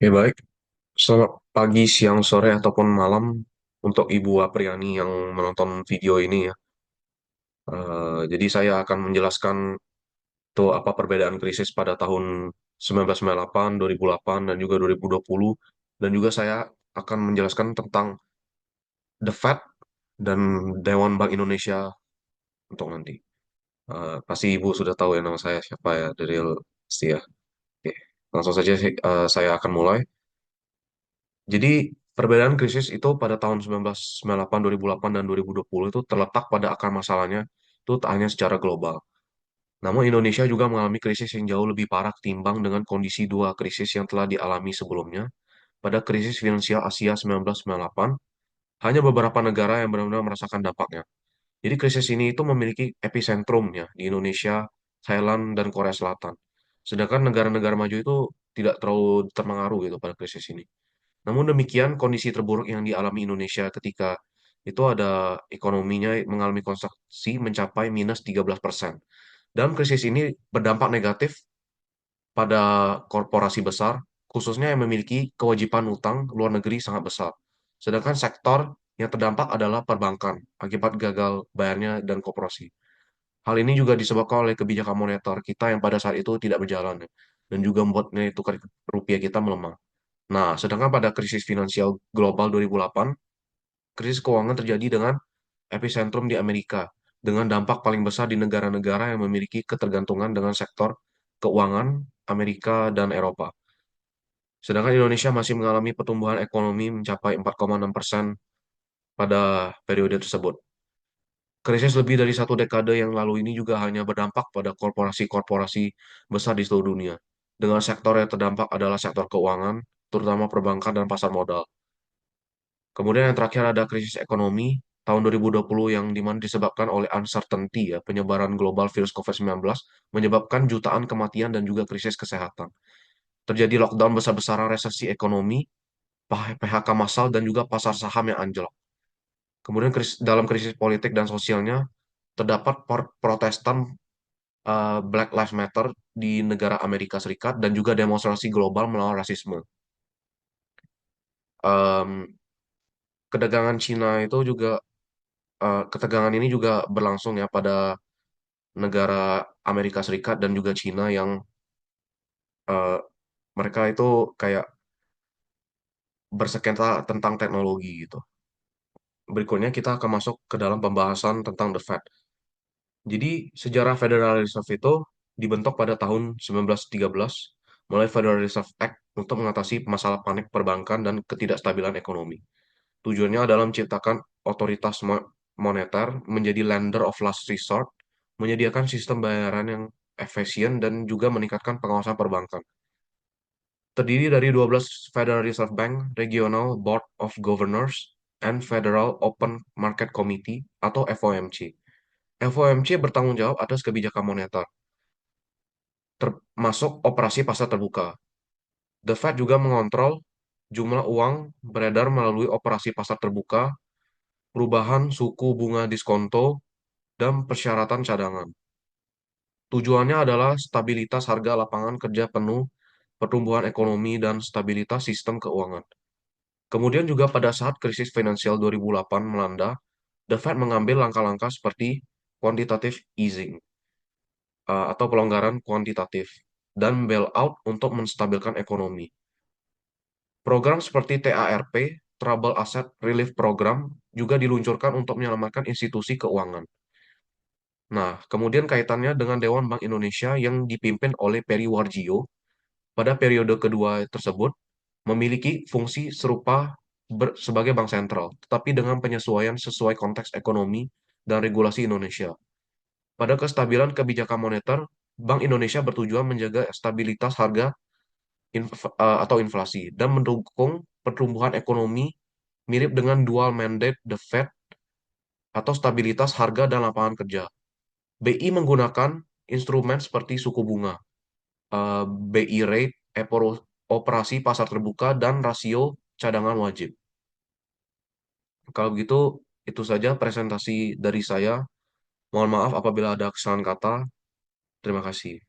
Ya baik, selamat pagi, siang, sore, ataupun malam untuk Ibu Apriani yang menonton video ini ya. Jadi saya akan menjelaskan tuh apa perbedaan krisis pada tahun 1998, 2008, dan juga 2020. Dan juga saya akan menjelaskan tentang The Fed dan Dewan Bank Indonesia untuk nanti. Pasti Ibu sudah tahu ya nama saya siapa ya, dari Setia. Oke, langsung saja saya akan mulai. Jadi perbedaan krisis itu pada tahun 1998, 2008, dan 2020 itu terletak pada akar masalahnya itu tak hanya secara global. Namun Indonesia juga mengalami krisis yang jauh lebih parah ketimbang dengan kondisi dua krisis yang telah dialami sebelumnya. Pada krisis finansial Asia 1998, hanya beberapa negara yang benar-benar merasakan dampaknya. Jadi krisis ini itu memiliki epicentrumnya di Indonesia, Thailand, dan Korea Selatan. Sedangkan negara-negara maju itu tidak terlalu terpengaruh gitu pada krisis ini. Namun demikian, kondisi terburuk yang dialami Indonesia ketika itu ada ekonominya mengalami kontraksi mencapai minus 13%. Dalam krisis ini berdampak negatif pada korporasi besar, khususnya yang memiliki kewajiban utang luar negeri sangat besar. Sedangkan sektor yang terdampak adalah perbankan akibat gagal bayarnya dan koperasi. Hal ini juga disebabkan oleh kebijakan moneter kita yang pada saat itu tidak berjalan ya, dan juga membuat nilai tukar rupiah kita melemah. Nah, sedangkan pada krisis finansial global 2008, krisis keuangan terjadi dengan epicentrum di Amerika, dengan dampak paling besar di negara-negara yang memiliki ketergantungan dengan sektor keuangan Amerika dan Eropa. Sedangkan Indonesia masih mengalami pertumbuhan ekonomi mencapai 4,6% pada periode tersebut. Krisis lebih dari satu dekade yang lalu ini juga hanya berdampak pada korporasi-korporasi besar di seluruh dunia. Dengan sektor yang terdampak adalah sektor keuangan, terutama perbankan dan pasar modal. Kemudian yang terakhir ada krisis ekonomi tahun 2020 yang dimana disebabkan oleh uncertainty ya, penyebaran global virus COVID-19 menyebabkan jutaan kematian dan juga krisis kesehatan. Terjadi lockdown besar-besaran, resesi ekonomi, PHK massal dan juga pasar saham yang anjlok. Kemudian dalam krisis politik dan sosialnya terdapat protestan Black Lives Matter di negara Amerika Serikat dan juga demonstrasi global melawan rasisme. Em, Kedagangan Cina itu juga ketegangan ini juga berlangsung ya pada negara Amerika Serikat dan juga Cina yang eh, mereka itu kayak bersengketa tentang teknologi gitu. Berikutnya kita akan masuk ke dalam pembahasan tentang The Fed. Jadi sejarah Federal Reserve itu dibentuk pada tahun 1913 mulai Federal Reserve Act untuk mengatasi masalah panik perbankan dan ketidakstabilan ekonomi. Tujuannya adalah menciptakan otoritas moneter menjadi lender of last resort, menyediakan sistem bayaran yang efisien dan juga meningkatkan pengawasan perbankan. Terdiri dari 12 Federal Reserve Bank, Regional Board of Governors, and Federal Open Market Committee atau FOMC. FOMC bertanggung jawab atas kebijakan moneter, termasuk operasi pasar terbuka. The Fed juga mengontrol jumlah uang beredar melalui operasi pasar terbuka, perubahan suku bunga diskonto, dan persyaratan cadangan. Tujuannya adalah stabilitas harga lapangan kerja penuh, pertumbuhan ekonomi, dan stabilitas sistem keuangan. Kemudian juga pada saat krisis finansial 2008 melanda, The Fed mengambil langkah-langkah seperti quantitative easing atau pelonggaran kuantitatif dan bailout untuk menstabilkan ekonomi. Program seperti TARP, Trouble Asset Relief Program, juga diluncurkan untuk menyelamatkan institusi keuangan. Nah, kemudian kaitannya dengan Dewan Bank Indonesia yang dipimpin oleh Peri Warjio pada periode kedua tersebut memiliki fungsi serupa sebagai bank sentral, tetapi dengan penyesuaian sesuai konteks ekonomi dan regulasi Indonesia. Pada kestabilan kebijakan moneter, Bank Indonesia bertujuan menjaga stabilitas harga atau inflasi dan mendukung pertumbuhan ekonomi mirip dengan dual mandate The Fed atau stabilitas harga dan lapangan kerja. BI menggunakan instrumen seperti suku bunga, BI rate, operasi pasar terbuka, dan rasio cadangan wajib. Kalau begitu, itu saja presentasi dari saya. Mohon maaf apabila ada kesalahan kata. Terima kasih.